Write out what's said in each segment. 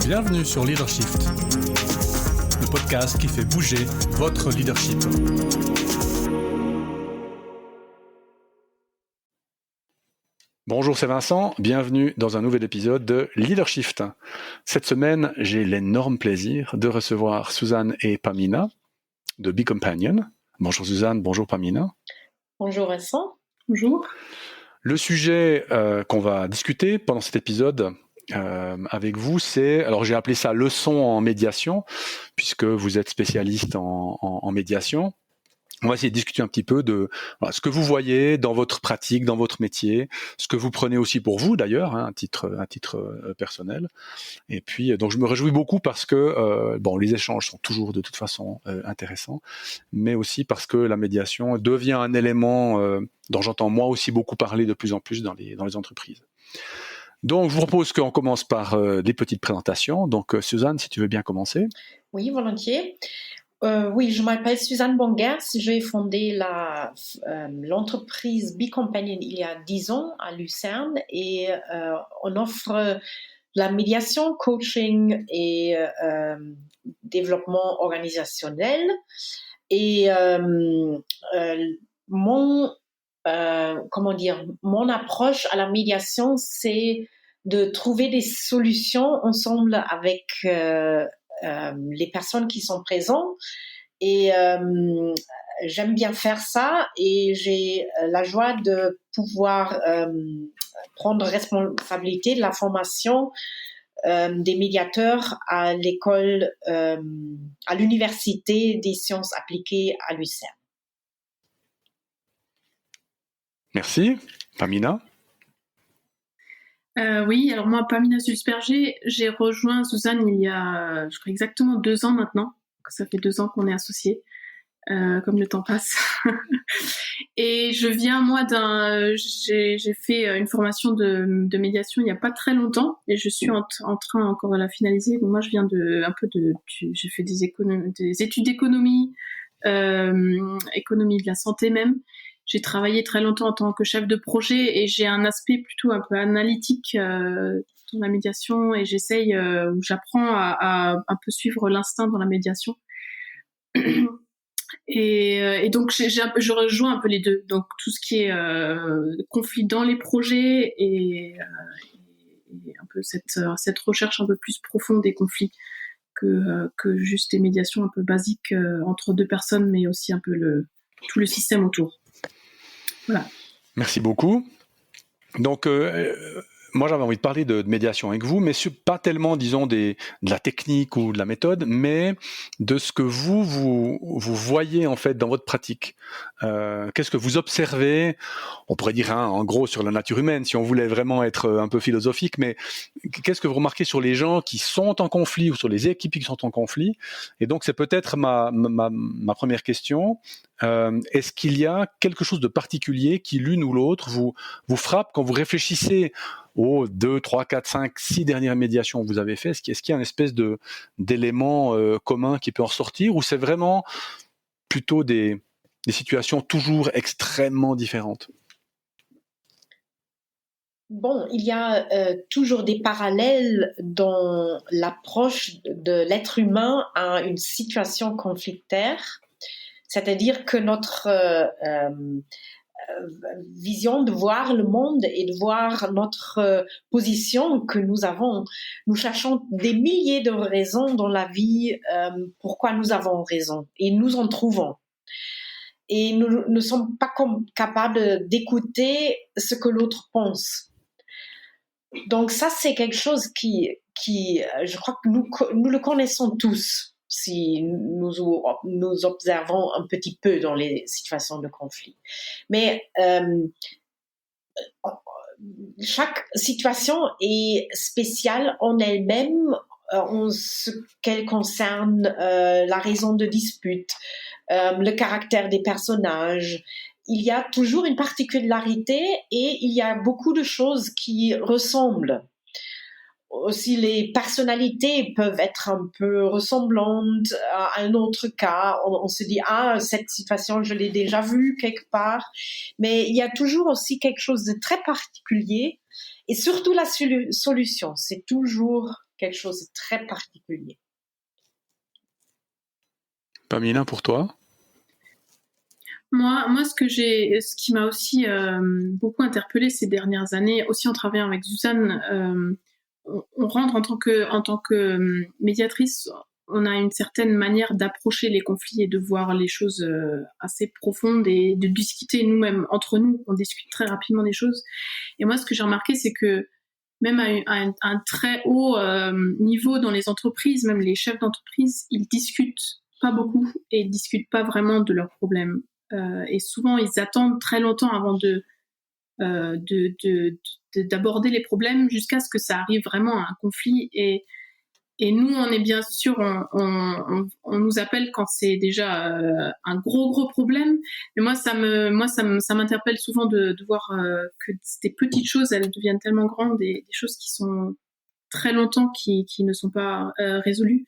Bienvenue sur Leadershift, le podcast qui fait bouger votre leadership. Bonjour, c'est Vincent, bienvenue dans un nouvel épisode de Leadershift. Cette semaine, j'ai l'énorme plaisir de recevoir Suzanne et Pamina de Be Companion. Bonjour Suzanne, bonjour Pamina. Bonjour Vincent. Bonjour. Le sujet qu'on va discuter pendant cet épisode avec vous, alors j'ai appelé ça leçon en médiation, puisque vous êtes spécialiste en médiation. On va essayer de discuter un petit peu de ce que vous voyez dans votre pratique, dans votre métier, ce que vous prenez aussi pour vous d'ailleurs, à titre personnel. Et puis, donc je me réjouis beaucoup parce que les échanges sont toujours de toute façon intéressants, mais aussi parce que la médiation devient un élément dont j'entends moi aussi beaucoup parler de plus en plus dans les entreprises. Donc, je vous propose qu'on commence par des petites présentations. Donc, Suzanne, si tu veux bien commencer. Oui, volontiers. Oui, je m'appelle Suzanne Bongers. J'ai fondé l'entreprise Be Companion il y a 10 ans à Lucerne et on offre la médiation, coaching et développement organisationnel. Et mon approche à la médiation, c'est de trouver des solutions ensemble avec les personnes qui sont présentes. Et j'aime bien faire ça et j'ai la joie de pouvoir prendre responsabilité de la formation des médiateurs à l'école, à l'Université des sciences appliquées à Lucerne. Merci. Pamina? Oui, alors moi, Pamina Sulzberger, j'ai rejoint Suzanne il y a, je crois, exactement 2 ans maintenant. Ça fait 2 ans qu'on est associés, comme le temps passe. Et je viens, moi, j'ai fait une formation de médiation il n'y a pas très longtemps, et je suis en train encore de la finaliser. Donc moi, je viens j'ai fait des études d'économie, économie de la santé même. J'ai travaillé très longtemps en tant que chef de projet et j'ai un aspect plutôt un peu analytique dans la médiation et j'apprends à un peu suivre l'instinct dans la médiation. Et donc je rejoins un peu les deux. Donc tout ce qui est conflit dans les projets et un peu cette recherche un peu plus profonde des conflits que juste des médiations un peu basiques entre deux personnes, mais aussi un peu tout le système autour. Voilà. Merci beaucoup. Donc, moi, j'avais envie de parler de médiation avec vous, mais pas tellement, disons, de la technique ou de la méthode, mais de ce que vous voyez en fait dans votre pratique. Qu'est-ce que vous observez? On pourrait dire en gros sur la nature humaine, si on voulait vraiment être un peu philosophique, mais qu'est-ce que vous remarquez sur les gens qui sont en conflit ou sur les équipes qui sont en conflit? Et donc, c'est peut-être ma première question. Est-ce qu'il y a quelque chose de particulier qui, l'une ou l'autre, vous frappe quand vous réfléchissez aux 2, 3, 4, 5, 6 dernières médiations que vous avez faites? Est-ce qu'il y a une espèce d'élément commun qui peut en ressortir, ou c'est vraiment plutôt des situations toujours extrêmement différentes? Bon, il y a toujours des parallèles dans l'approche de l'être humain à une situation conflictuelle. C'est-à-dire que notre vision de voir le monde et de voir notre position que nous avons, nous cherchons des milliers de raisons dans la vie pourquoi nous avons raison, et nous en trouvons. Et nous ne sommes pas capables d'écouter ce que l'autre pense. Donc ça, c'est quelque chose qui je crois que nous le connaissons tous si nous observons un petit peu dans les situations de conflit. Mais chaque situation est spéciale en elle-même en ce qu'elle concerne la raison de dispute, le caractère des personnages. Il y a toujours une particularité et il y a beaucoup de choses qui ressemblent. Aussi, les personnalités peuvent être un peu ressemblantes à un autre cas. On se dit, cette situation, je l'ai déjà vue quelque part. Mais il y a toujours aussi quelque chose de très particulier. Et surtout, la solution, c'est toujours quelque chose de très particulier. Pamina, pour toi? Moi, ce qui m'a aussi beaucoup interpellée ces dernières années, aussi en travaillant avec Suzanne, on rentre en tant que médiatrice, on a une certaine manière d'approcher les conflits et de voir les choses assez profondes et de discuter nous-mêmes entre nous. On discute très rapidement des choses. Et moi, ce que j'ai remarqué, c'est que même à un très haut niveau dans les entreprises, même les chefs d'entreprise, ils discutent pas beaucoup et ils discutent pas vraiment de leurs problèmes. Et souvent, ils attendent très longtemps avant d'aborder les problèmes jusqu'à ce que ça arrive vraiment à un conflit. Et nous, on est bien sûr, on nous appelle quand c'est déjà un gros problème. Mais moi, ça m'interpelle souvent de voir que ces petites choses, elles deviennent tellement grandes, des choses qui sont très longtemps qui ne sont pas résolues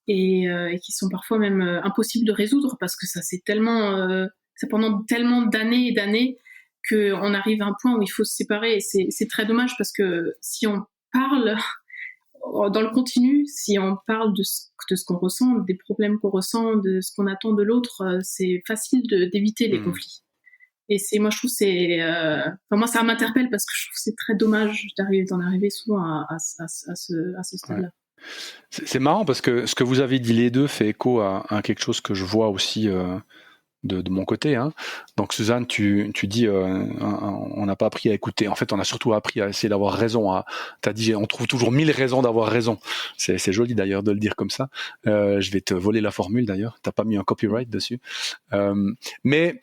et qui sont parfois même impossibles de résoudre parce que ça c'est pendant tellement d'années et d'années qu'on arrive à un point où il faut se séparer. Et c'est très dommage parce que si on parle dans le continu, si on parle de ce qu'on ressent, des problèmes qu'on ressent, de ce qu'on attend de l'autre, c'est facile d'éviter les conflits. Et moi je trouve moi ça m'interpelle parce que je trouve que c'est très dommage d'en arriver souvent à ce stade-là. Ouais. C'est marrant parce que ce que vous avez dit les deux fait écho à quelque chose que je vois aussi de mon côté. Hein. Donc Suzanne, tu dis on n'a pas appris à écouter. En fait, on a surtout appris à essayer d'avoir raison. Tu as dit on trouve toujours 1000 raisons d'avoir raison. C'est joli d'ailleurs de le dire comme ça. Je vais te voler la formule d'ailleurs. T'as pas mis un copyright dessus. Mais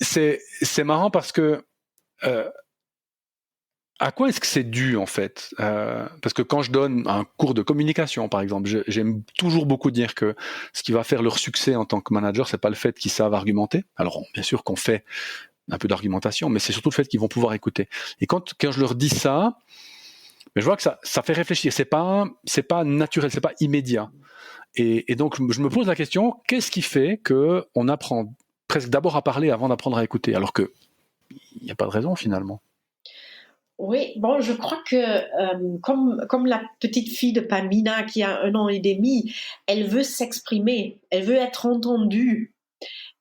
c'est marrant parce que à quoi est-ce que c'est dû en fait parce que quand je donne un cours de communication, par exemple, j'aime toujours beaucoup dire que ce qui va faire leur succès en tant que manager, c'est pas le fait qu'ils savent argumenter. Alors bien sûr qu'on fait un peu d'argumentation, mais c'est surtout le fait qu'ils vont pouvoir écouter. Et quand je leur dis ça, je vois que ça fait réfléchir. C'est pas naturel, c'est pas immédiat. Et donc je me pose la question, qu'est-ce qui fait que on apprend presque d'abord à parler avant d'apprendre à écouter, alors que il n'y a pas de raison finalement. Oui, bon, je crois que comme la petite fille de Pamina qui a 1 an et demi, elle veut s'exprimer, elle veut être entendue.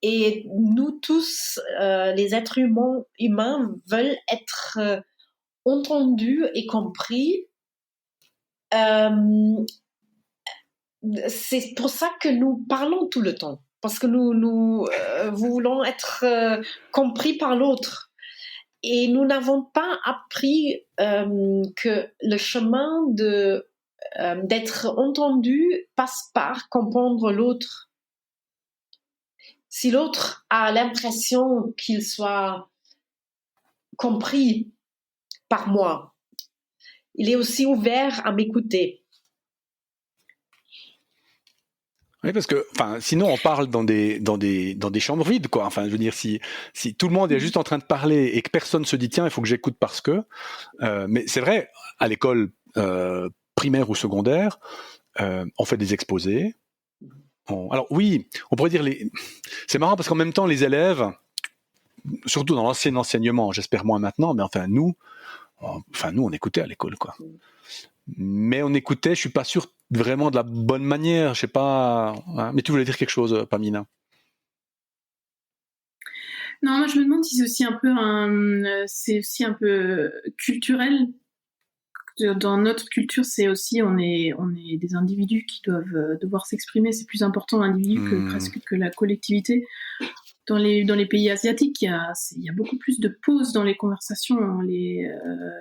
Et nous tous, les êtres humains veulent être entendus et compris. C'est pour ça que nous parlons tout le temps, parce que nous voulons être compris par l'autre. Et nous n'avons pas appris que le chemin d'être entendu passe par comprendre l'autre. Si l'autre a l'impression qu'il soit compris par moi, il est aussi ouvert à m'écouter. Oui, parce que, sinon on parle dans des chambres vides, quoi. Enfin, je veux dire, si tout le monde est juste en train de parler et que personne se dit tiens, il faut que j'écoute parce que, mais c'est vrai, à l'école primaire ou secondaire, on fait des exposés. Alors oui, on pourrait dire c'est marrant parce qu'en même temps les élèves, surtout dans l'ancien enseignement, j'espère moins maintenant, mais nous on écoutait à l'école, quoi. Mais on écoutait, je suis pas sûr vraiment de la bonne manière, je sais pas. Hein, mais tu voulais dire quelque chose, Pamina? Non, moi je me demande si c'est aussi un peu culturel. Dans notre culture, c'est aussi on est des individus qui doivent devoir s'exprimer. C'est plus important l'individu que la collectivité. Dans les pays asiatiques, il y a beaucoup plus de pauses dans les conversations.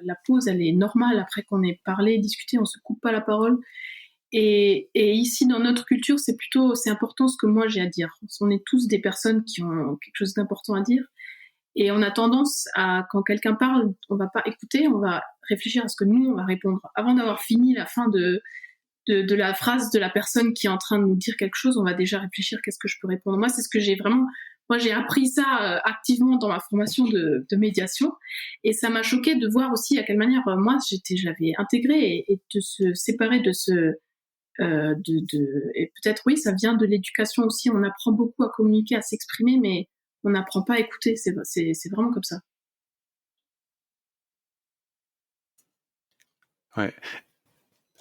La pause, elle est normale après qu'on ait parlé, discuté, on se coupe pas la parole. Et ici, dans notre culture, c'est important ce que moi j'ai à dire. On est tous des personnes qui ont quelque chose d'important à dire. Et on a tendance à, quand quelqu'un parle, on va pas écouter, on va réfléchir à ce que nous, on va répondre. Avant d'avoir fini la fin de la phrase de la personne qui est en train de nous dire quelque chose, on va déjà réfléchir qu'est-ce que je peux répondre. Moi, c'est ce que j'ai appris ça activement dans ma formation de médiation. Et ça m'a choqué de voir aussi à quelle manière, moi, je l'avais intégré et de se séparer de et peut-être, oui, ça vient de l'éducation aussi. On apprend beaucoup à communiquer, à s'exprimer, mais on n'apprend pas à écouter. C'est vraiment comme ça. Ouais.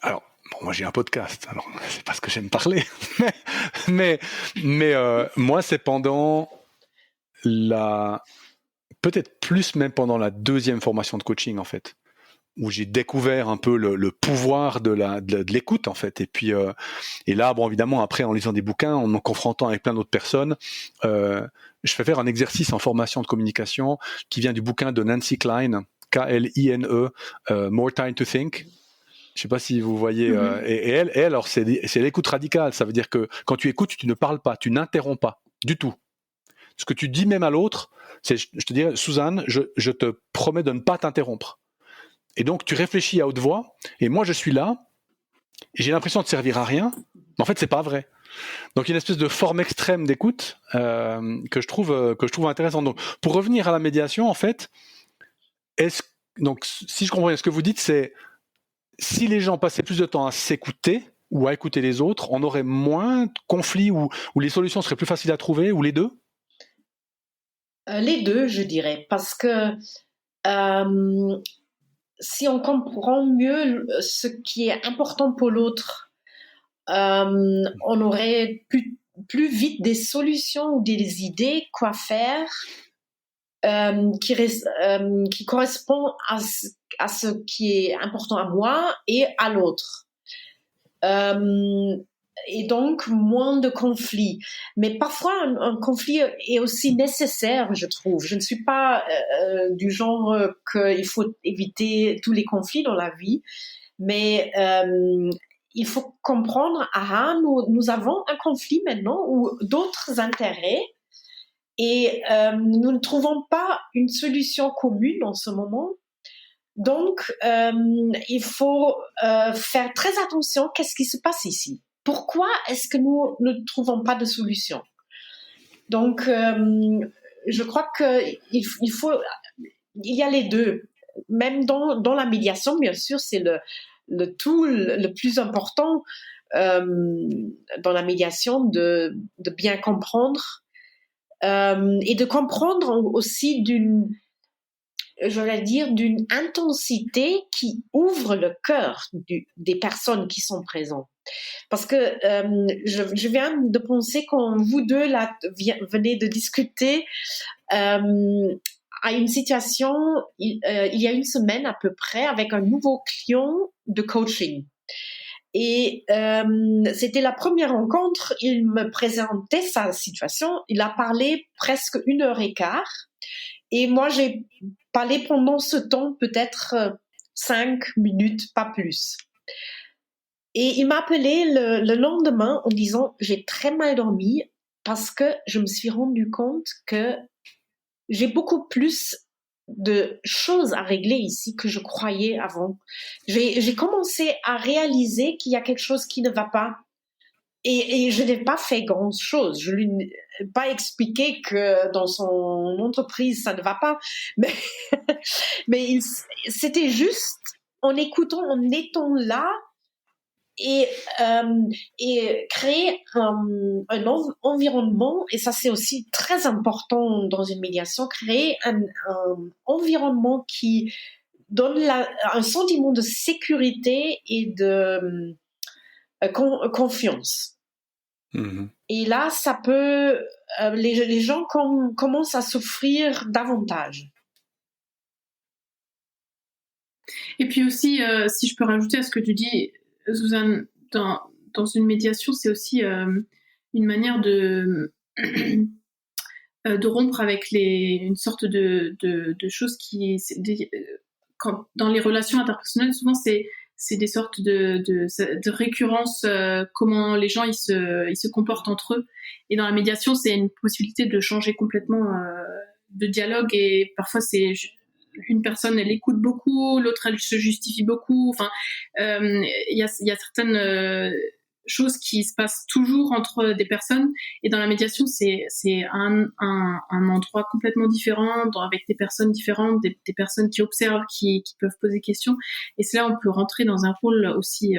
Alors, Bon, moi j'ai un podcast, alors c'est pas ce que j'aime parler, mais moi c'est pendant peut-être plus même pendant la deuxième formation de coaching en fait, où j'ai découvert un peu le pouvoir de l'écoute en fait, et puis et là bon évidemment après en lisant des bouquins, en me confrontant avec plein d'autres personnes, je fais faire un exercice en formation de communication qui vient du bouquin de Nancy Kline, Kline, More Time to Think. Je sais pas si vous voyez, et elle, alors c'est l'écoute radicale. Ça veut dire que quand tu écoutes, tu ne parles pas, tu n'interromps pas du tout. Ce que tu dis même à l'autre, c'est, je te dirais, Suzanne, je te promets de ne pas t'interrompre. Et donc tu réfléchis à haute voix, et moi je suis là, et j'ai l'impression de servir à rien, mais en fait c'est pas vrai. Donc il y a une espèce de forme extrême d'écoute que je trouve intéressante. Donc pour revenir à la médiation, en fait, donc si je comprends bien, ce que vous dites, c'est si les gens passaient plus de temps à s'écouter ou à écouter les autres, on aurait moins de conflits ou les solutions seraient plus faciles à trouver, ou les deux? Les deux, je dirais, parce que si on comprend mieux ce qui est important pour l'autre, on aurait plus vite des solutions ou des idées quoi faire qui correspond à ce qui est important à moi et à l'autre. Et donc, moins de conflits. Mais parfois, un conflit est aussi nécessaire, je trouve. Je ne suis pas du genre qu'il faut éviter tous les conflits dans la vie, mais il faut comprendre, nous avons un conflit maintenant ou d'autres intérêts, et nous ne trouvons pas une solution commune en ce moment. Donc, il faut faire très attention. Qu'est-ce qui se passe ici? Pourquoi est-ce que nous ne trouvons pas de solution? Donc, je crois qu'il y a les deux. Même dans la médiation, bien sûr, c'est le tool le plus important dans la médiation de bien comprendre et de comprendre aussi d'une intensité qui ouvre le cœur des personnes qui sont présentes. Parce que je viens de penser quand vous deux là venez de discuter à une situation il y a une semaine à peu près avec un nouveau client de coaching. Et c'était la première rencontre, il me présentait sa situation, il a parlé presque 1h15 et moi j'ai parlé pendant ce temps peut-être 5 minutes, pas plus. Et il m'a appelé le lendemain en disant « J'ai très mal dormi parce que je me suis rendu compte que j'ai beaucoup plus de choses à régler ici que je croyais avant. J'ai commencé à réaliser qu'il y a quelque chose qui ne va pas. Et je n'ai pas fait grand-chose. Je lui ai pas expliqué que dans son entreprise, ça ne va pas. Mais c'était juste en écoutant, en étant là et créer un environnement, et ça c'est aussi très important dans une médiation, créer un environnement qui donne un sentiment de sécurité et de confiance. Mmh. Et là, ça peut... les gens commencent à souffrir davantage. Et puis aussi, si je peux rajouter à ce que tu dis, Suzanne, dans une médiation, c'est aussi une manière de rompre avec une sorte de choses qui... dans les relations interpersonnelles, souvent, c'est des sortes de récurrence, comment les gens ils se comportent entre eux. Et dans la médiation, c'est une possibilité de changer complètement de dialogue, et parfois c'est une personne elle écoute beaucoup, l'autre elle se justifie beaucoup. Enfin, il y a certaines choses qui se passent toujours entre des personnes, et dans la médiation c'est un endroit complètement différent, avec des personnes différentes, des personnes qui observent, qui peuvent poser des questions, et c'est là on peut rentrer dans un rôle aussi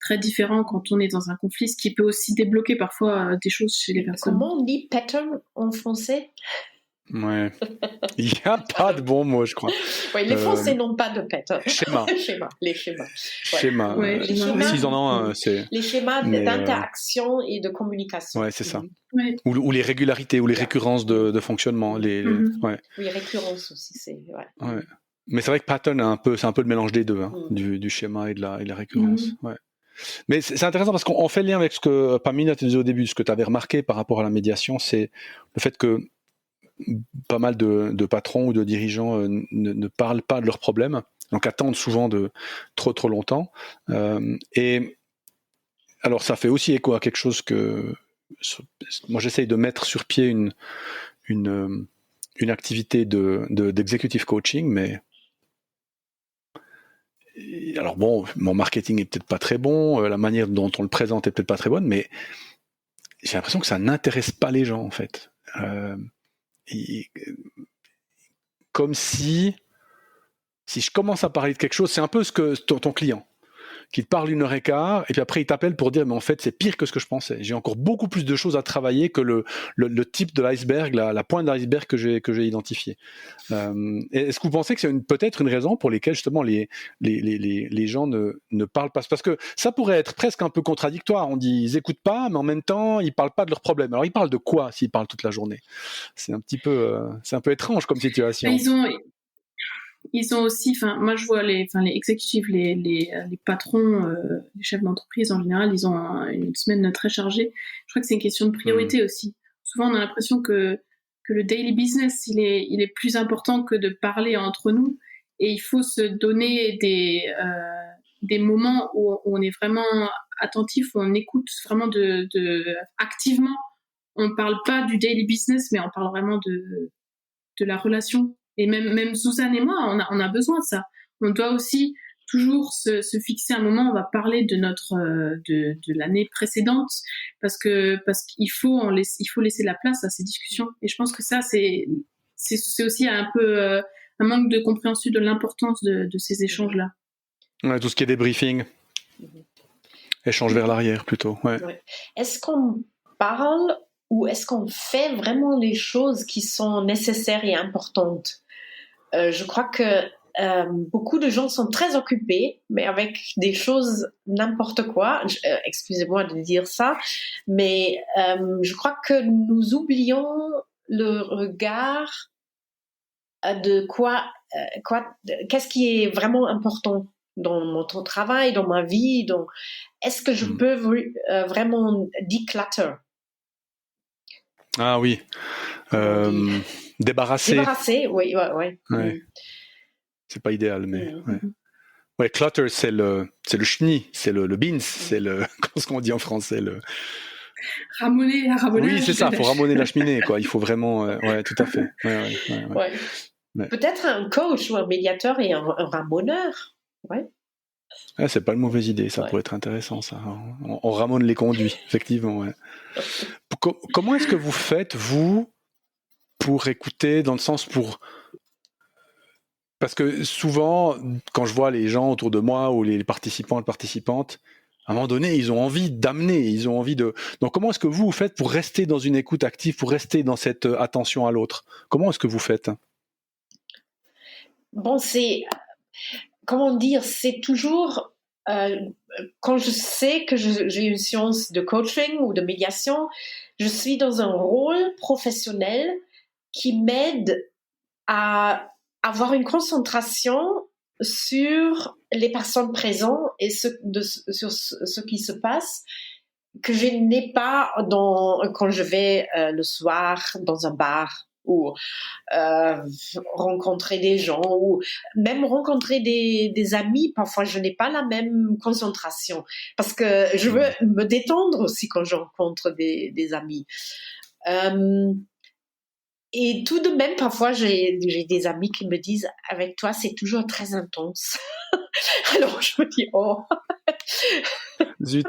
très différent quand on est dans un conflit, ce qui peut aussi débloquer parfois des choses chez les personnes. Comment on dit pattern en français? Ouais. Il n'y a pas de bon mot, je crois. Oui, les Français n'ont pas de pet. Schéma. Les schémas. Schéma. Ouais, les schémas. S'ils en ont un, c'est. Les schémas d'interaction et de communication. Ouais, c'est ça. Ouais. Ou les régularités, ou les récurrences de fonctionnement. Ouais. Oui, récurrence aussi, c'est. Ouais. Mais c'est vrai que pattern c'est un peu le mélange des deux, hein, du schéma et de la récurrence. Ouais. Mais c'est intéressant parce qu'on fait le lien avec ce que Pamina te disait au début, ce que tu avais remarqué par rapport à la médiation, c'est le fait que pas mal de patrons ou de dirigeants ne parlent pas de leurs problèmes, donc attendent souvent de trop longtemps. Et alors ça fait aussi écho à quelque chose que moi j'essaye de mettre sur pied une activité d'executive coaching, mais alors bon, mon marketing est peut-être pas très bon, la manière dont on le présente est peut-être pas très bonne, mais j'ai l'impression que ça n'intéresse pas les gens en fait. Comme si je commence à parler de quelque chose, c'est un peu ce que ton client qui te parle 1h15 et puis après il t'appelle pour dire mais en fait c'est pire que ce que je pensais. J'ai encore beaucoup plus de choses à travailler que le type de l'iceberg, la pointe de l'iceberg que j'ai identifié. Est-ce que vous pensez que c'est peut-être une raison pour lesquelles justement les gens ne parlent pas? Parce que ça pourrait être presque un peu contradictoire. On dit ils écoutent pas, mais en même temps ils parlent pas de leurs problèmes. Alors ils parlent de quoi s'ils parlent toute la journée? C'est un peu étrange comme situation. Ils ont aussi, moi je vois les exécutifs, les patrons, les chefs d'entreprise en général, ils ont une semaine très chargée. Je crois que c'est une question de priorité aussi. Souvent on a l'impression que le daily business il est plus important que de parler entre nous, et il faut se donner des moments où on est vraiment attentif, où on écoute vraiment activement. On parle pas du daily business, mais on parle vraiment de la relation. Et même Suzanne et moi, on a besoin de ça. On doit aussi toujours se fixer un moment, on va parler de de l'année précédente, parce qu'il faut laisser la place à ces discussions. Et je pense que ça, c'est aussi un peu un manque de compréhension de l'importance de ces échanges-là. Ouais, tout ce qui est débriefing. Échange vers l'arrière, plutôt. Ouais. Est-ce qu'on parle ou est-ce qu'on fait vraiment les choses qui sont nécessaires et importantes? Je crois que beaucoup de gens sont très occupés, mais avec des choses n'importe quoi. Excusez-moi de dire ça, mais je crois que nous oublions le regard de qu'est-ce qui est vraiment important dans mon travail, dans ma vie. Est-ce que je peux vraiment declutter? Ah oui. Débarrasser, oui. Ouais. C'est pas idéal, mais ouais, clutter, c'est le chenille, c'est le beans, c'est ce qu'on dit en français, ramoner. Oui, c'est ça, faut ramoner la cheminée, quoi. Il faut vraiment, ouais, tout à fait. Ouais. Peut-être un coach ou un médiateur et un ramoneur. Ouais. C'est pas une mauvaise idée, ça pourrait être intéressant, ça. On ramone les conduits, effectivement. Ouais. Comment est-ce que vous faites, vous, pour écouter, dans le sens parce que souvent, quand je vois les gens autour de moi ou les participants et participantes, à un moment donné, ils ont envie d'amener, ils ont envie de... Donc comment est-ce que vous faites pour rester dans une écoute active, pour rester dans cette attention à l'autre? Comment est-ce que vous faites? Bon, comment dire, c'est toujours... quand je sais que j'ai une séance de coaching ou de médiation, je suis dans un rôle professionnel qui m'aide à avoir une concentration sur les personnes présentes et sur ce qui se passe, que je n'ai pas quand je vais le soir dans un bar ou rencontrer des gens ou même rencontrer des amis. Parfois, je n'ai pas la même concentration parce que je veux me détendre aussi quand je rencontre des amis. Et tout de même, parfois, j'ai des amis qui me disent « Avec toi, c'est toujours très intense. » Alors, je me dis « Oh !» Zut.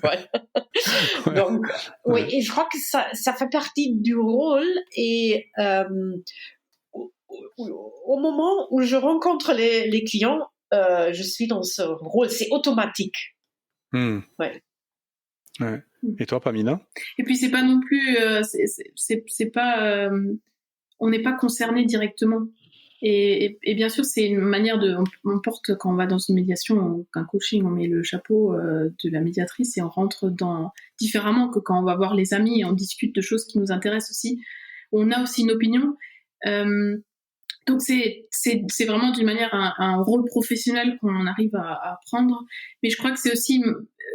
Ouais. Donc, oui, et je crois que ça fait partie du rôle. Et au moment où je rencontre les clients, je suis dans ce rôle. C'est automatique. Ouais. Et toi, Pamina? Et puis c'est pas non plus, c'est pas on n'est pas concerné directement. Et bien sûr, c'est une manière on porte, quand on va dans une médiation ou un coaching, on met le chapeau de la médiatrice et on rentre différemment que quand on va voir les amis et on discute de choses qui nous intéressent aussi. On a aussi une opinion. Donc c'est vraiment d'une manière un rôle professionnel qu'on arrive à prendre. Mais je crois que c'est aussi,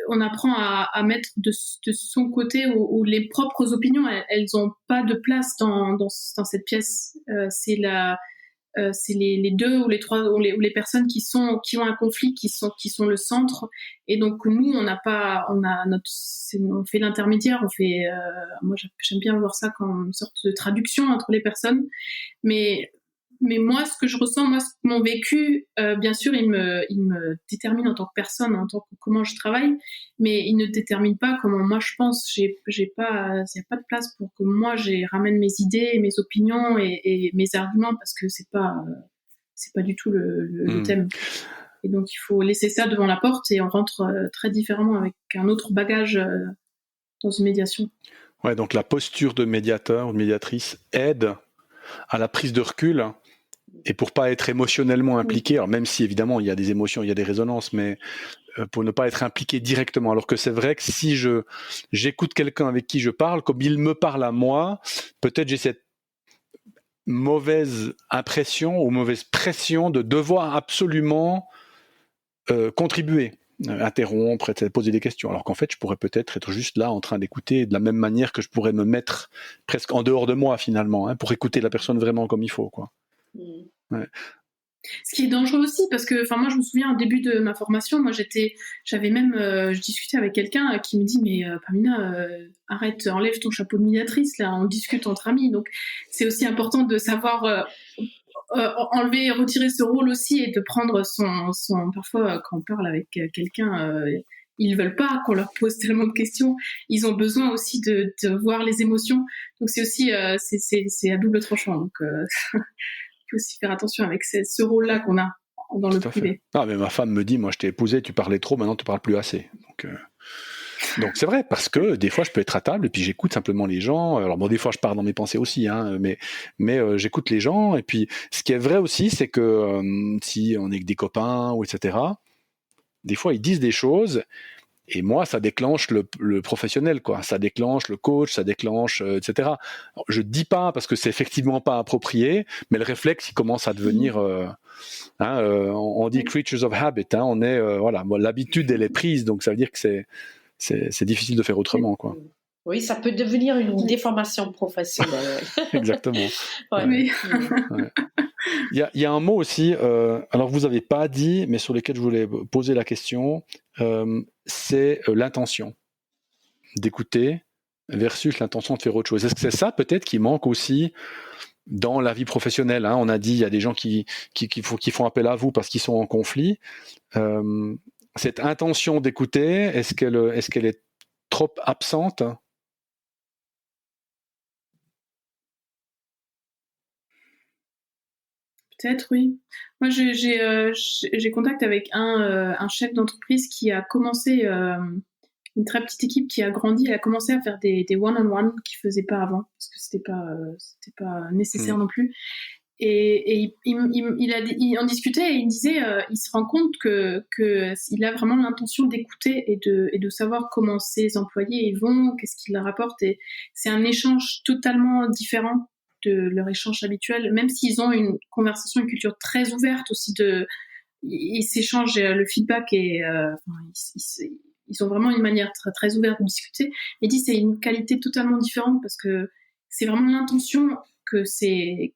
on apprend à mettre de son côté où les propres opinions, elles ont pas de place dans cette pièce. C'est les deux ou les trois ou les personnes qui ont un conflit qui sont le centre, et donc nous on fait l'intermédiaire, moi j'aime bien voir ça comme une sorte de traduction entre les personnes, mais moi, ce que je ressens, mon vécu, bien sûr, il me détermine en tant que personne, en tant que comment je travaille, mais il ne détermine pas comment moi je pense. Il n'y a pas de place pour que moi ramène mes idées, mes opinions et mes arguments, parce que c'est pas du tout le thème. Et donc il faut laisser ça devant la porte et on rentre très différemment avec un autre bagage dans une médiation. Ouais, donc la posture de médiateur ou de médiatrice aide à la prise de recul. Et pour pas être émotionnellement impliqué, alors même si évidemment il y a des émotions, il y a des résonances, mais pour ne pas être impliqué directement. Alors que c'est vrai que si j'écoute quelqu'un avec qui je parle, comme il me parle à moi, peut-être j'ai cette mauvaise impression ou mauvaise pression de devoir absolument contribuer, interrompre, etc., poser des questions. Alors qu'en fait, je pourrais peut-être être juste là en train d'écouter de la même manière que je pourrais me mettre presque en dehors de moi finalement, pour écouter la personne vraiment comme il faut, quoi. Ouais. Ce qui est dangereux aussi, parce que, moi, je me souviens au début de ma formation, je discutais avec quelqu'un qui me dit, mais Pamina, arrête, enlève ton chapeau de médiatrice, là, on discute entre amis. Donc, c'est aussi important de savoir enlever et retirer ce rôle aussi, et de prendre parfois, quand on parle avec quelqu'un, ils veulent pas qu'on leur pose tellement de questions. Ils ont besoin aussi de voir les émotions. Donc, c'est aussi, c'est à double tranchant. Donc, aussi faire attention avec ce rôle-là qu'on a dans le privé. Ah, mais ma femme me dit, moi je t'ai épousé, tu parlais trop, maintenant tu parles plus assez. Donc c'est vrai, parce que des fois je peux être à table et puis j'écoute simplement les gens. Alors bon, des fois je pars dans mes pensées aussi, mais j'écoute les gens. Et puis ce qui est vrai aussi, c'est que si on est avec des copains ou etc., des fois ils disent des choses. Et moi, ça déclenche le professionnel, quoi. Ça déclenche le coach, ça déclenche, etc. Alors, je dis pas parce que c'est effectivement pas approprié, mais le réflexe, il commence à devenir. On dit creatures of habit. On est l'habitude elle est prise, donc ça veut dire que c'est difficile de faire autrement, quoi. Oui, ça peut devenir une déformation professionnelle. Exactement. Ouais. Oui. Ouais. Il y a un mot aussi, alors vous n'avez pas dit, mais sur lequel je voulais poser la question, c'est l'intention d'écouter versus l'intention de faire autre chose. Est-ce que c'est ça peut-être qui manque aussi dans la vie professionnelle, On a dit il y a des gens qui font appel à vous parce qu'ils sont en conflit. Cette intention d'écouter, est-ce qu'elle est trop absente ? Peut-être, oui. Moi, j'ai contact avec un chef d'entreprise qui a commencé une très petite équipe qui a grandi. Elle a commencé à faire des one-on-one qu'il faisait pas avant, parce que c'était pas nécessaire non plus. Et il en discutait et il disait, il se rend compte que il a vraiment l'intention d'écouter et de savoir comment ses employés ils vont, qu'est-ce qu'ils leur apportent. Et c'est un échange totalement différent de leur échange habituel, même s'ils ont une conversation, une culture très ouverte aussi ils s'échangent le feedback et ils ont vraiment une manière très, très ouverte de discuter. Il dit c'est une qualité totalement différente parce que c'est vraiment l'intention que c'est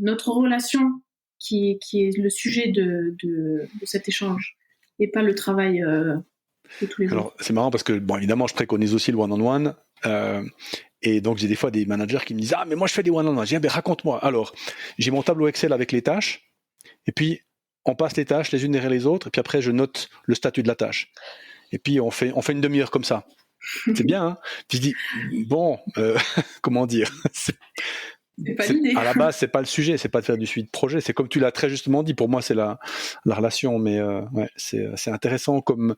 notre relation qui est le sujet de cet échange et pas le travail de tous les jours. Alors c'est marrant parce que évidemment je préconise aussi le one-on-one. Et donc, j'ai des fois des managers qui me disent « Ah, mais moi, je fais des one-on-one. » Je dis « Ben, raconte-moi. » Alors, j'ai mon tableau Excel avec les tâches. Et puis, on passe les tâches les unes derrière les autres. Et puis après, je note le statut de la tâche. Et puis, on fait une demi-heure comme ça. C'est bien, hein. Puis je dis « Bon, comment dire ?» C'est pas l'idée. À la base, c'est pas le sujet. C'est pas de faire du suivi de projet. C'est comme tu l'as très justement dit. Pour moi, c'est la relation. Mais c'est intéressant comme...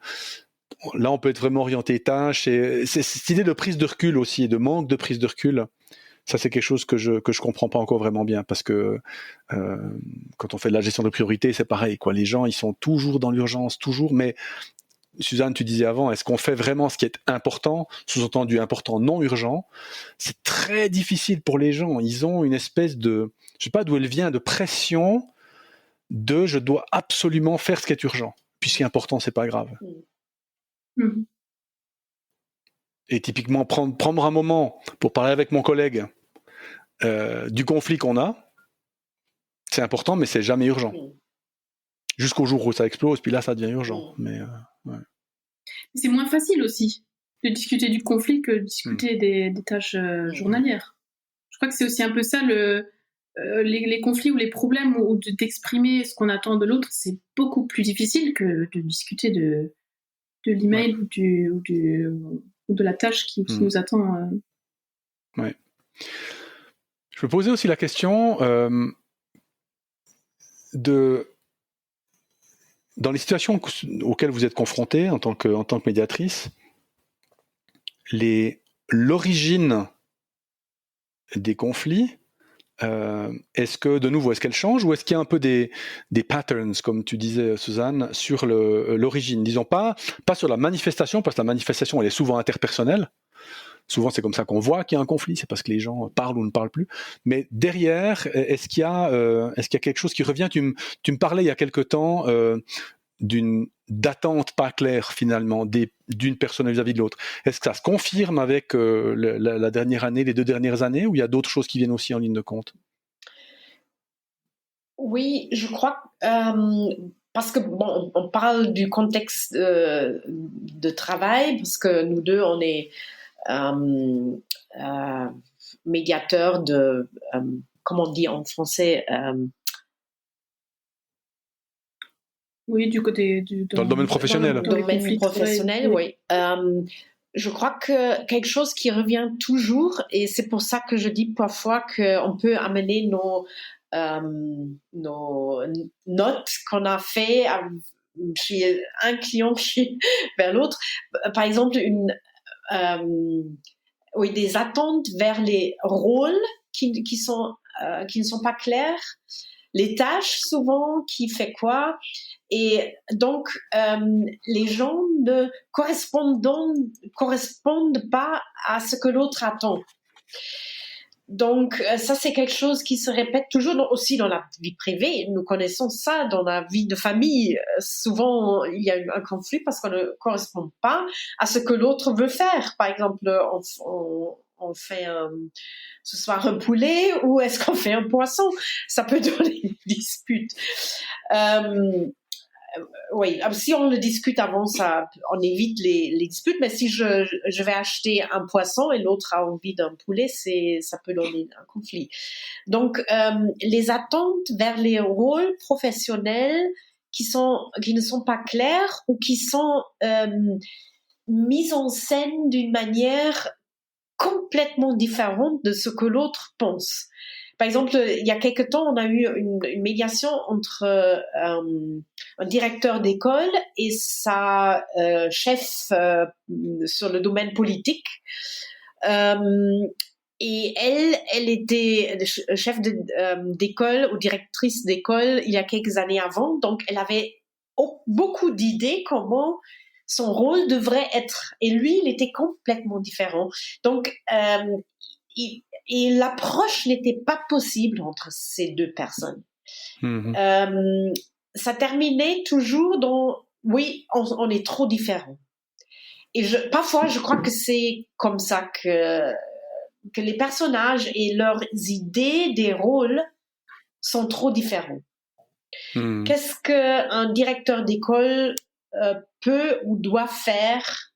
Là, on peut être vraiment orienté tâche. Et c'est cette idée de prise de recul aussi, et de manque de prise de recul. Ça, c'est quelque chose que je comprends pas encore vraiment bien, parce que quand on fait de la gestion de priorité, c'est pareil, quoi. Les gens, ils sont toujours dans l'urgence, toujours. Mais Suzanne, tu disais avant, est-ce qu'on fait vraiment ce qui est important, sous-entendu important, non urgent? C'est très difficile pour les gens. Ils ont une espèce de, je sais pas d'où elle vient, de pression de je dois absolument faire ce qui est urgent. Puis ce qui est important, c'est pas grave. Mhm. Et typiquement, prendre un moment pour parler avec mon collègue du conflit qu'on a, c'est important, mais c'est jamais urgent. Jusqu'au jour où ça explose, puis là, ça devient urgent. Mais ouais. C'est moins facile aussi de discuter du conflit que de discuter des tâches journalières. Je crois que c'est aussi un peu ça, les conflits ou les problèmes, ou d'exprimer ce qu'on attend de l'autre, c'est beaucoup plus difficile que de discuter de l'email ou de la tâche qui nous attend. Ouais. Je peux poser aussi la question dans les situations auxquelles vous êtes confrontés en tant que médiatrice, l'origine des conflits, est-ce qu'elle change, ou est-ce qu'il y a un peu des patterns, comme tu disais, Suzanne, sur l'origine? Disons pas sur la manifestation, parce que la manifestation, elle est souvent interpersonnelle. Souvent, c'est comme ça qu'on voit qu'il y a un conflit, c'est parce que les gens parlent ou ne parlent plus. Mais derrière, est-ce qu'il y a quelque chose qui revient? Tu me parlais il y a quelque temps d'attente pas claire, finalement, d'une personne vis-à-vis de l'autre. Est-ce que ça se confirme avec la dernière année, les 2 dernières années, ou il y a d'autres choses qui viennent aussi en ligne de compte? Oui, je crois, parce que bon, on parle du contexte de travail, parce que nous deux, on est médiateurs de, comment on dit en français, oui, du côté dans le domaine professionnel. Dans le domaine professionnel, oui. Je crois que quelque chose qui revient toujours, et c'est pour ça que je dis parfois qu'on peut amener nos notes qu'on a fait chez un client vers l'autre. Par exemple, des attentes vers les rôles qui ne sont pas clairs, les tâches souvent, qui fait quoi. Et donc, les gens ne correspondent pas à ce que l'autre attend. Donc, ça, c'est quelque chose qui se répète toujours aussi dans la vie privée. Nous connaissons ça dans la vie de famille. Souvent, il y a un conflit parce qu'on ne correspond pas à ce que l'autre veut faire. Par exemple, on fait ce soir un poulet, ou est-ce qu'on fait un poisson? Ça peut donner une dispute. Oui, si on le discute avant, ça, on évite les disputes, mais si je vais acheter un poisson et l'autre a envie d'un poulet, ça peut donner un conflit. Donc, les attentes vers les rôles professionnels qui ne sont pas clairs, ou qui sont mises en scène d'une manière complètement différente de ce que l'autre pense. Par exemple, il y a quelque temps, on a eu une médiation entre un directeur d'école et sa chef sur le domaine politique. Et elle était chef d'école ou directrice d'école il y a quelques années avant. Donc, elle avait beaucoup d'idées comment son rôle devrait être. Et lui, il était complètement différent. Donc, et l'approche n'était pas possible entre ces deux personnes. Ça terminait toujours dans « oui, on est trop différents ». Et parfois, je crois que c'est comme ça que les personnages et leurs idées des rôles sont trop différents. Qu'est-ce qu'un directeur d'école peut ou doit faire?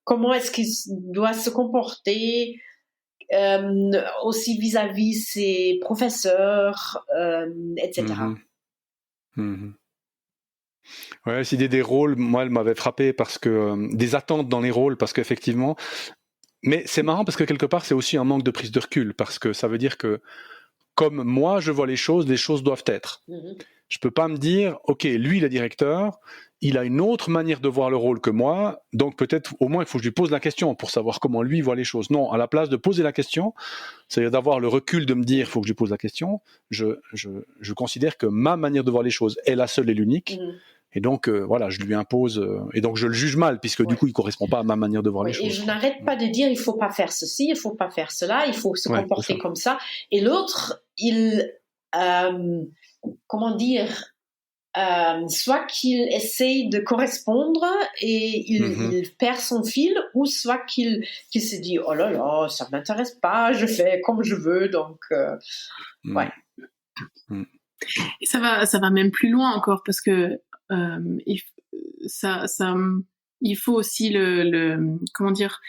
Comment est-ce qu'il doit se comporter aussi vis-à-vis ses professeurs, etc. Ouais, cette idée des rôles, moi, elle m'avait frappé, parce que des attentes dans les rôles, parce qu'effectivement, mais c'est marrant parce que quelque part, c'est aussi un manque de prise de recul, parce que ça veut dire que comme moi je vois les choses doivent être. Je peux pas me dire, ok, lui, le directeur, il a une autre manière de voir le rôle que moi, donc peut-être au moins il faut que je lui pose la question pour savoir comment lui voit les choses. Non, à la place de poser la question, c'est-à-dire d'avoir le recul de me dire, il faut que je lui pose la question, je considère que ma manière de voir les choses est la seule et l'unique. Et donc, voilà, je lui impose, et donc je le juge mal, puisque du coup, il correspond pas à ma manière de voir les choses. Et je n'arrête pas de dire, il faut pas faire ceci, il faut pas faire cela, il faut se comporter comme ça. Et l'autre, comment dire, soit qu'il essaye de correspondre et il perd son fil, ou soit qu'il se dit, oh là là, ça m'intéresse pas, je fais comme je veux, donc, ouais. Et ça va même plus loin encore, parce que il faut aussi comment dire,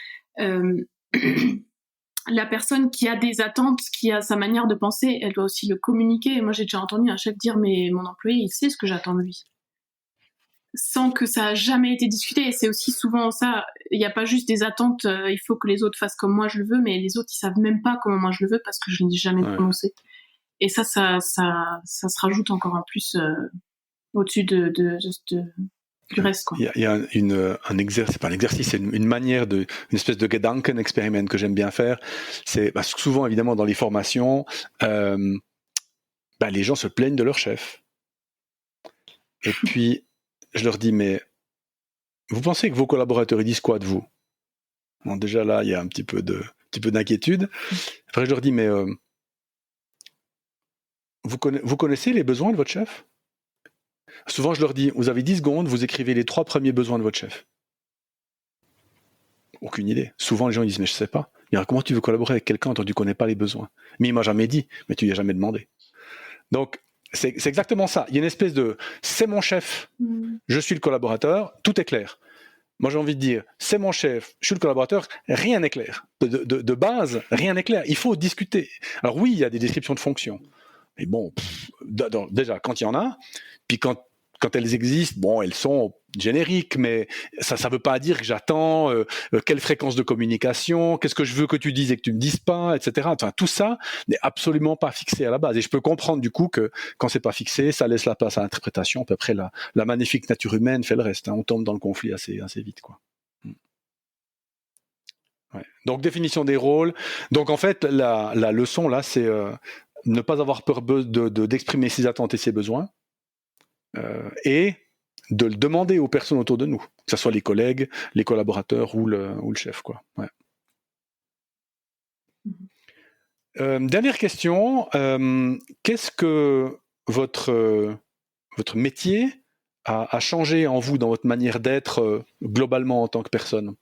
la personne qui a des attentes, qui a sa manière de penser, elle doit aussi le communiquer. Et moi, j'ai déjà entendu un chef dire, mais mon employé, il sait ce que j'attends de lui, sans que ça a jamais été discuté. Et c'est aussi souvent ça, il n'y a pas juste des attentes, il faut que les autres fassent comme moi je le veux, mais les autres, ils savent même pas comment moi je le veux, parce que je n'ai jamais prononcé. Et ça se rajoute encore un plus au-dessus du reste, quoi. Il y a un exercice, pas un exercice, c'est une manière une espèce de Gedankenexperiment que j'aime bien faire. C'est souvent, évidemment, dans les formations, les gens se plaignent de leur chef. Et puis, je leur dis, mais vous pensez que vos collaborateurs, ils disent quoi de vous? Bon, déjà là, il y a un petit peu d'inquiétude. Après, je leur dis, mais vous connaissez les besoins de votre chef? Souvent, je leur dis, vous avez 10 secondes, vous écrivez les 3 premiers besoins de votre chef. Aucune idée. Souvent, les gens disent, mais je sais pas. Alors, comment tu veux collaborer avec quelqu'un dont tu connais pas les besoins? Mais il m'a jamais dit, mais tu lui as jamais demandé. Donc, c'est exactement ça. Il y a une espèce de, c'est mon chef, je suis le collaborateur, tout est clair. Moi, j'ai envie de dire, c'est mon chef, je suis le collaborateur, rien n'est clair. De base, rien n'est clair. Il faut discuter. Alors oui, il y a des descriptions de fonctions. Mais bon, déjà, quand il y en a, puis quand elles existent, bon, elles sont génériques, mais ça veut pas dire que j'attends quelle fréquence de communication, qu'est-ce que je veux que tu dises et que tu me dises pas, etc. Enfin, tout ça n'est absolument pas fixé à la base. Et je peux comprendre du coup que quand c'est pas fixé, ça laisse la place à l'interprétation. Puis après, la magnifique nature humaine fait le reste. Hein. On tombe dans le conflit assez vite, quoi. Ouais. Donc, définition des rôles. Donc, en fait, la leçon là, c'est ne pas avoir peur d'exprimer ses attentes et ses besoins. Et de le demander aux personnes autour de nous, que ce soit les collègues, les collaborateurs ou le chef, quoi. Ouais. Dernière question, qu'est-ce que votre métier a changé en vous, dans votre manière d'être globalement en tant que personne?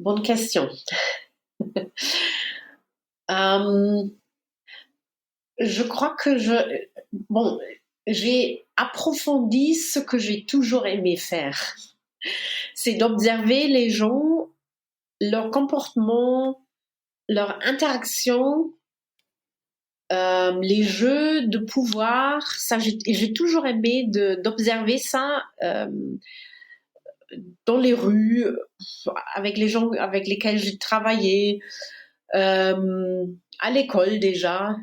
Bonne question. Je crois que j'ai approfondi ce que j'ai toujours aimé faire. C'est d'observer les gens, leur comportement, leur interaction, les jeux de pouvoir. Ça, j'ai toujours aimé d'observer ça dans les rues, avec les gens avec lesquels j'ai travaillé, à l'école déjà,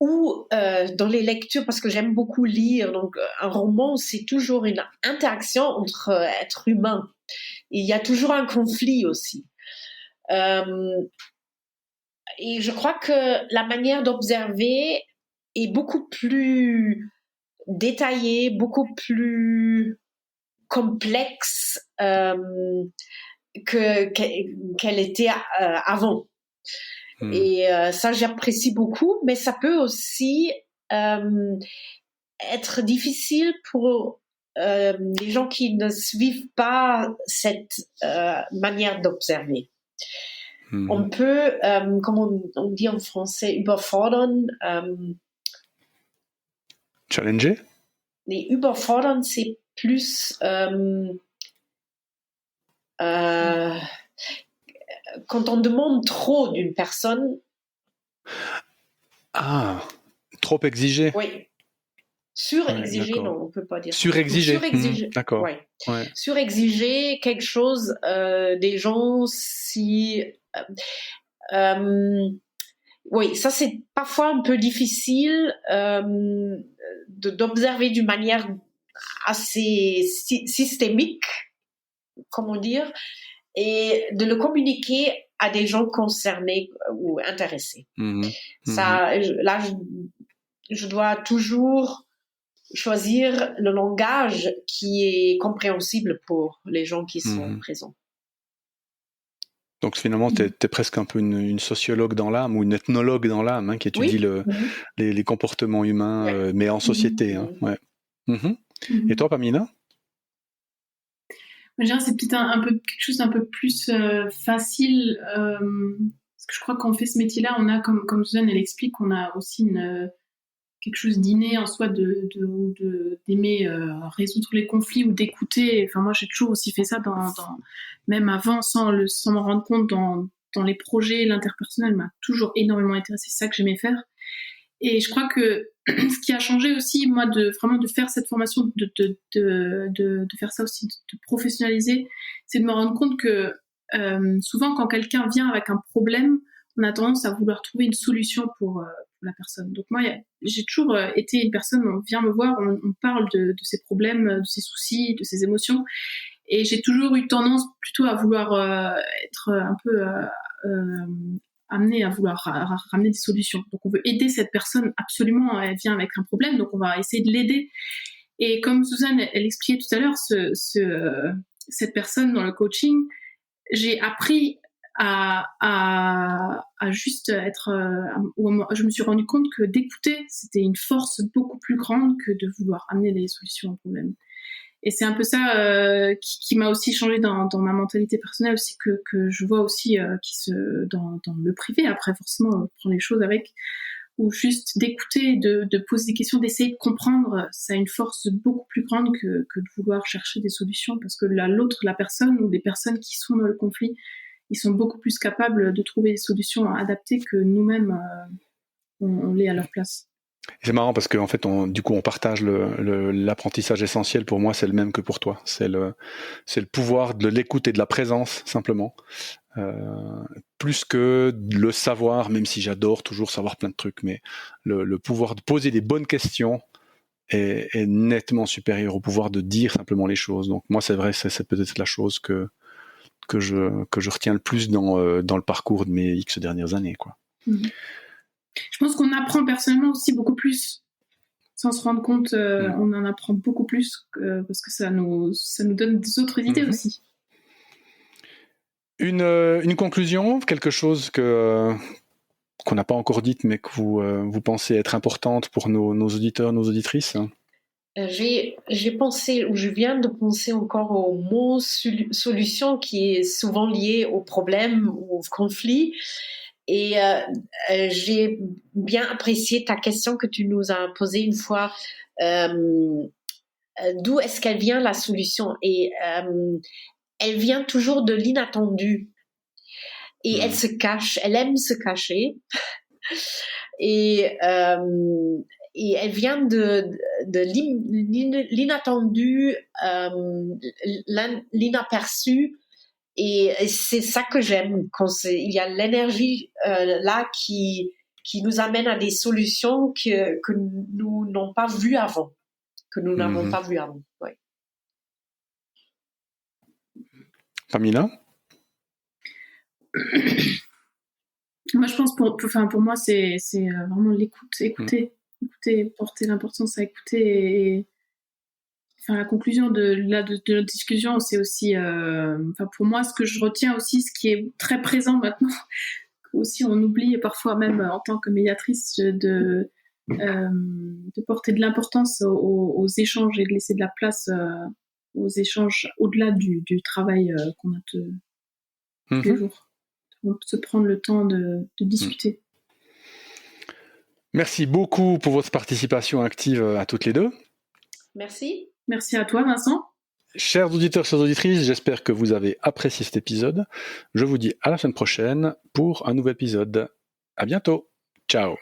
ou dans les lectures, parce que j'aime beaucoup lire. Donc, un roman, c'est toujours une interaction entre êtres humains. Il y a toujours un conflit aussi. Et je crois que la manière d'observer est beaucoup plus détaillée, beaucoup plus complexe qu'elle était avant. Et ça, j'apprécie beaucoup, mais ça peut aussi être difficile pour les gens qui ne suivent pas cette manière d'observer. On peut, comme on dit en français, überfordern. Challenger? Les überfordern, c'est plus quand on demande trop d'une personne. Ah, trop exigé. Oui. Surexiger, non, on peut pas dire. Surexiger. D'accord. Ouais. Ouais. Surexiger quelque chose des gens si Oui, ça c'est parfois un peu difficile d'observer d'une manière assez systémique, comment dire, et de le communiquer à des gens concernés ou intéressés. Ça, là, je dois toujours choisir le langage qui est compréhensible pour les gens qui sont présents. Donc finalement, tu es presque un peu une sociologue dans l'âme ou une ethnologue dans l'âme, hein, qui étudie les comportements humains, mais en société. Hein, ouais. Et toi, Pamina? Je dirais c'est peut-être un peu quelque chose d'un peu plus facile, parce que je crois qu'on fait ce métier-là, on a, comme Suzanne elle explique, on a aussi quelque chose d'inné en soi d'aimer résoudre les conflits ou d'écouter. Enfin, moi, j'ai toujours aussi fait ça même avant, sans m'en rendre compte, dans les projets. L'interpersonnel m'a toujours énormément intéressé. C'est ça que j'aimais faire. Et je crois que ce qui a changé aussi, moi, vraiment de faire cette formation, de faire ça aussi, de professionnaliser, c'est de me rendre compte que souvent, quand quelqu'un vient avec un problème, on a tendance à vouloir trouver une solution pour la personne. Donc moi, j'ai toujours été une personne, on vient me voir, on parle de ses problèmes, de ses soucis, de ses émotions, et j'ai toujours eu tendance plutôt à vouloir être un peu amenée à vouloir ramener des solutions. Donc on veut aider cette personne absolument, elle vient avec un problème, donc on va essayer de l'aider. Et comme Suzanne, elle expliquait tout à l'heure, cette personne dans le coaching, j'ai appris à juste être je me suis rendu compte que d'écouter c'était une force beaucoup plus grande que de vouloir amener des solutions au problème. Et c'est un peu ça qui m'a aussi changé dans ma mentalité personnelle aussi, que je vois aussi dans le privé. Après forcément on prend les choses avec, ou juste d'écouter, de poser des questions, d'essayer de comprendre, ça a une force beaucoup plus grande que de vouloir chercher des solutions, parce que la personne ou les personnes qui sont dans le conflit, ils sont beaucoup plus capables de trouver des solutions adaptées que nous-mêmes, on l'est à leur place. C'est marrant parce qu'en fait, du coup, on partage l'apprentissage essentiel. Pour moi, c'est le même que pour toi. C'est le pouvoir de l'écoute et de la présence, simplement. Plus que le savoir, même si j'adore toujours savoir plein de trucs, mais le pouvoir de poser des bonnes questions est nettement supérieur au pouvoir de dire simplement les choses. Donc moi, c'est vrai, c'est peut-être la chose que je retiens le plus dans le parcours de mes X dernières années, quoi. Je pense qu'on apprend personnellement aussi beaucoup plus sans se rendre compte. On en apprend beaucoup plus parce que ça nous donne d'autres idées aussi. Une conclusion, quelque chose qu'on n'a pas encore dite, mais que vous pensez être importante pour nos auditeurs, nos auditrices? J'ai pensé, ou je viens de penser encore au mot solution, qui est souvent lié au problème ou au conflit. Et j'ai bien apprécié ta question que tu nous as posée une fois. D'où est-ce qu'elle vient, la solution? Et elle vient toujours de l'inattendu. Et elle se cache, elle aime se cacher. Et elle vient de l'inattendu, l'inaperçu. Et c'est ça que j'aime, quand il y a l'énergie là qui nous amène à des solutions que nous n'avons pas vues avant. Ouais. Pamina? Moi, je pense pour moi, c'est vraiment l'écoute, écouter, porter l'importance à écouter. Et la conclusion de notre discussion, c'est aussi, pour moi, ce que je retiens aussi, ce qui est très présent maintenant, aussi on oublie parfois même en tant que médiatrice de porter de l'importance aux échanges et de laisser de la place aux échanges au-delà du travail qu'on a tous les jours. Donc, se prendre le temps de discuter. Merci beaucoup pour votre participation active à toutes les deux. Merci. Merci à toi, Vincent. Chers auditeurs, chères auditrices, j'espère que vous avez apprécié cet épisode. Je vous dis à la semaine prochaine pour un nouvel épisode. À bientôt. Ciao.